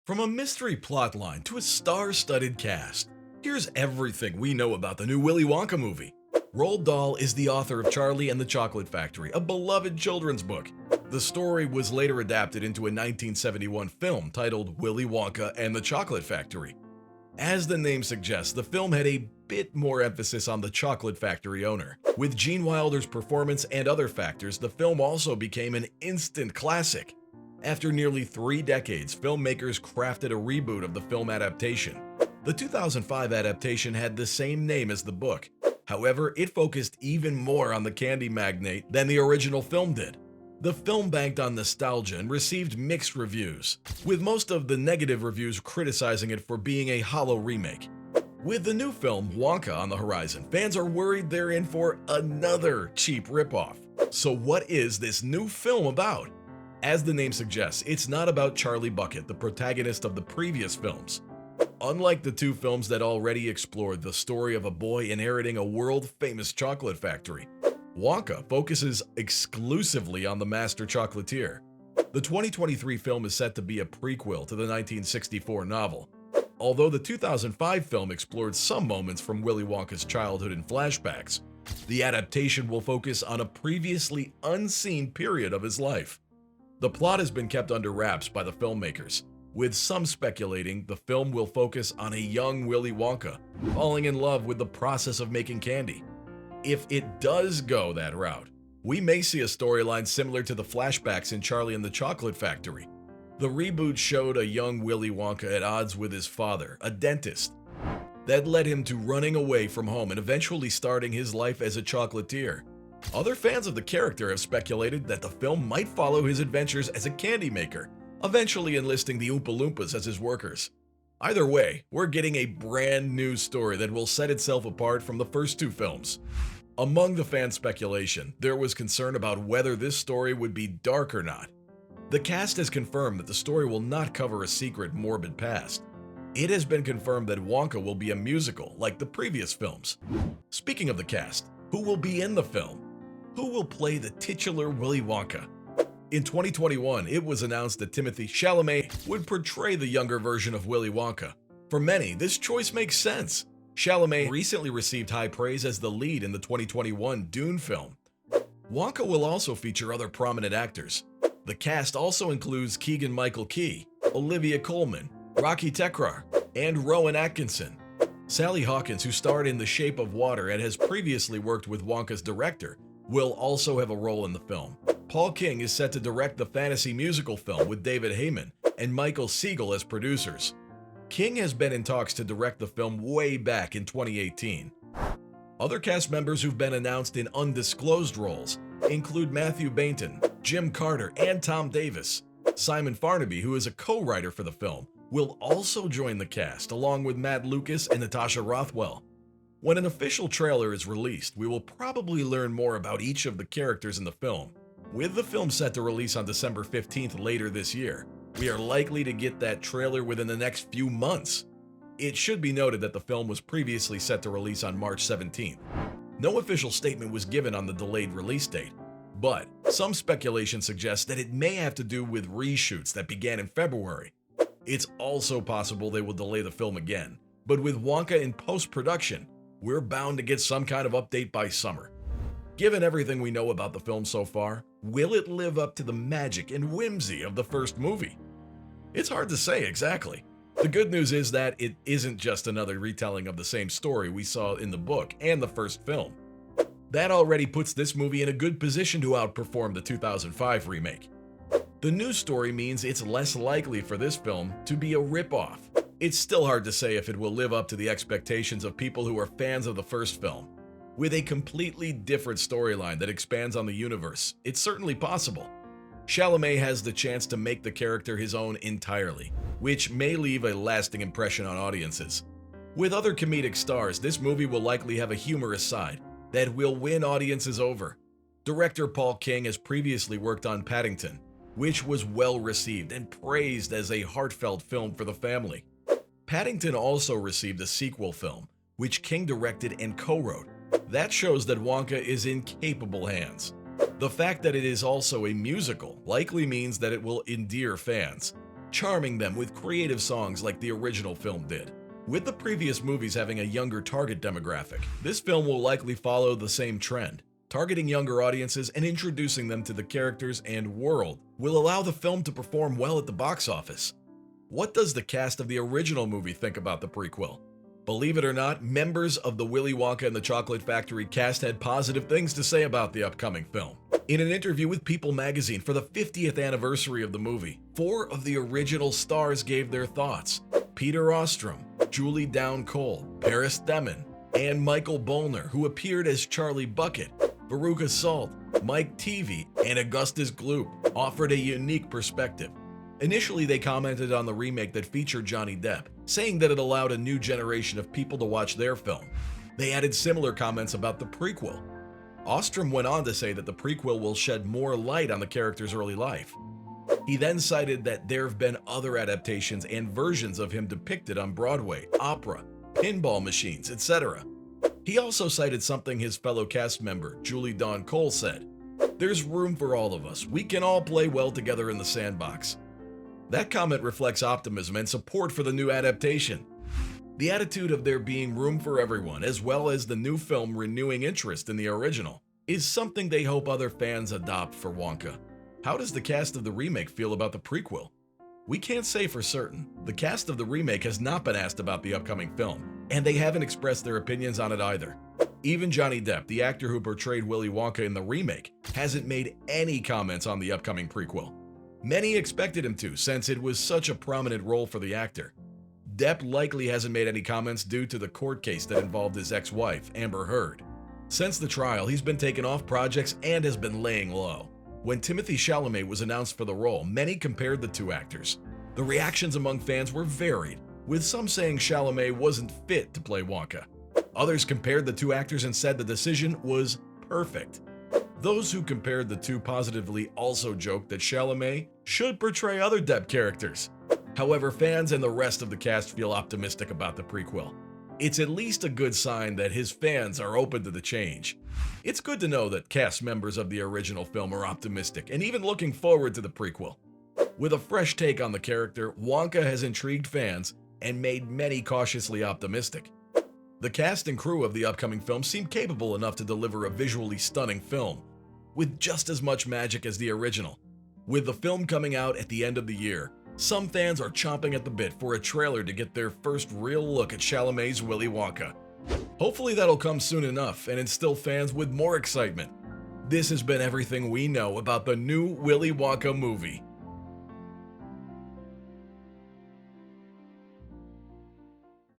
From a mystery plotline to a star-studded cast, here's everything we know about the new Willy Wonka movie. Roald Dahl is the author of Charlie and the Chocolate Factory, a beloved children's book. The story was later adapted into a 1971 film titled Willy Wonka and the Chocolate Factory. As the name suggests, the film had a bit more emphasis on the chocolate factory owner. With Gene Wilder's performance and other factors, the film also became an instant classic. After nearly 3 decades, filmmakers crafted a reboot of the film adaptation. The 2005 adaptation had the same name as the book. However, it focused even more on the candy magnate than the original film did. The film banked on nostalgia and received mixed reviews, with most of the negative reviews criticizing it for being a hollow remake. With the new film Wonka on the horizon, fans are worried they're in for another cheap ripoff. So what is this new film about? As the name suggests, it's not about Charlie Bucket, the protagonist of the previous films. Unlike the 2 films that already explored the story of a boy inheriting a world-famous chocolate factory, Wonka focuses exclusively on the master chocolatier. The 2023 film is set to be a prequel to the 1964 novel. Although the 2005 film explored some moments from Willy Wonka's childhood in flashbacks, the adaptation will focus on a previously unseen period of his life. The plot has been kept under wraps by the filmmakers, with some speculating the film will focus on a young Willy Wonka falling in love with the process of making candy. If it does go that route, we may see a storyline similar to the flashbacks in Charlie and the Chocolate Factory. The reboot showed a young Willy Wonka at odds with his father, a dentist. That led him to running away from home and eventually starting his life as a chocolatier. Other fans of the character have speculated that the film might follow his adventures as a candy maker, eventually enlisting the Oompa Loompas as his workers. Either way, we're getting a brand new story that will set itself apart from the first 2 films. Among the fan speculation, there was concern about whether this story would be dark or not. The cast has confirmed that the story will not cover a secret, morbid past. It has been confirmed that Wonka will be a musical, like the previous films. Speaking of the cast, who will be in the film? Who will play the titular Willy Wonka? In 2021, it was announced that Timothée Chalamet would portray the younger version of Willy Wonka. For many, this choice makes sense. Chalamet recently received high praise as the lead in the 2021 Dune film. Wonka will also feature other prominent actors. The cast also includes Keegan-Michael Key, Olivia Colman, Rocky Tekrar, and Rowan Atkinson. Sally Hawkins, who starred in The Shape of Water and has previously worked with Wonka's director, will also have a role in the film. Paul King is set to direct the fantasy musical film with David Heyman and Michael Siegel as producers. King has been in talks to direct the film way back in 2018. Other cast members who've been announced in undisclosed roles include Matthew Bainton, Jim Carter, and Tom Davis. Simon Farnaby, who is a co-writer for the film, will also join the cast along with Matt Lucas and Natasha Rothwell. When an official trailer is released, we will probably learn more about each of the characters in the film. With the film set to release on December 15th later this year, we are likely to get that trailer within the next few months. It should be noted that the film was previously set to release on March 17th. No official statement was given on the delayed release date, but some speculation suggests that it may have to do with reshoots that began in February. It's also possible they will delay the film again, but with Wonka in post-production, we're bound to get some kind of update by summer. Given everything we know about the film so far, will it live up to the magic and whimsy of the first movie? It's hard to say exactly. The good news is that it isn't just another retelling of the same story we saw in the book and the first film. That already puts this movie in a good position to outperform the 2005 remake. The new story means it's less likely for this film to be a ripoff. It's still hard to say if it will live up to the expectations of people who are fans of the first film. With a completely different storyline that expands on the universe, it's certainly possible. Chalamet has the chance to make the character his own entirely, which may leave a lasting impression on audiences. With other comedic stars, this movie will likely have a humorous side that will win audiences over. Director Paul King has previously worked on Paddington, which was well received and praised as a heartfelt film for the family. Paddington also received a sequel film, which King directed and co-wrote. That shows that Wonka is in capable hands. The fact that it is also a musical likely means that it will endear fans. charming them with creative songs like the original film did. With the previous movies having a younger target demographic, this film will likely follow the same trend. Targeting younger audiences and introducing them to the characters and world will allow the film to perform well at the box office. What does the cast of the original movie think about the prequel? Believe it or not, members of the Willy Wonka and the Chocolate Factory cast had positive things to say about the upcoming film. In an interview with People magazine for the 50th anniversary of the movie, 4 of the original stars gave their thoughts. Peter Ostrum, Julie Down-Cole, Paris Demon, and Michael Bollner, who appeared as Charlie Bucket. Veruca Salt, Mike Teavee, and Augustus Gloop offered a unique perspective. Initially, they commented on the remake that featured Johnny Depp, saying that it allowed a new generation of people to watch their film. They added similar comments about the prequel. Ostrom went on to say that the prequel will shed more light on the character's early life. He then cited that there have been other adaptations and versions of him depicted on Broadway, opera, pinball machines, etc. He also cited something his fellow cast member, Julie Dawn-Cole, said: "There's room for all of us. We can all play well together in the sandbox." That comment reflects optimism and support for the new adaptation. The attitude of there being room for everyone, as well as the new film renewing interest in the original, is something they hope other fans adopt for Wonka. How does the cast of the remake feel about the prequel? We can't say for certain. The cast of the remake has not been asked about the upcoming film, and they haven't expressed their opinions on it either. Even Johnny Depp, the actor who portrayed Willy Wonka in the remake, hasn't made any comments on the upcoming prequel. Many expected him to, since it was such a prominent role for the actor. Depp likely hasn't made any comments due to the court case that involved his ex-wife, Amber Heard. Since the trial, he's been taken off projects and has been laying low. When Timothée Chalamet was announced for the role, many compared the two actors. The reactions among fans were varied, with some saying Chalamet wasn't fit to play Wonka. Others compared the two actors and said the decision was perfect. Those who compared the two positively also joked that Chalamet should portray other Depp characters. However, fans and the rest of the cast feel optimistic about the prequel. It's at least a good sign that his fans are open to the change. It's good to know that cast members of the original film are optimistic and even looking forward to the prequel. With a fresh take on the character, Wonka has intrigued fans and made many cautiously optimistic. The cast and crew of the upcoming film seem capable enough to deliver a visually stunning film, with just as much magic as the original. With the film coming out at the end of the year, some fans are chomping at the bit for a trailer to get their first real look at Chalamet's Willy Wonka. Hopefully that'll come soon enough and instill fans with more excitement. This has been everything we know about the new Willy Wonka movie.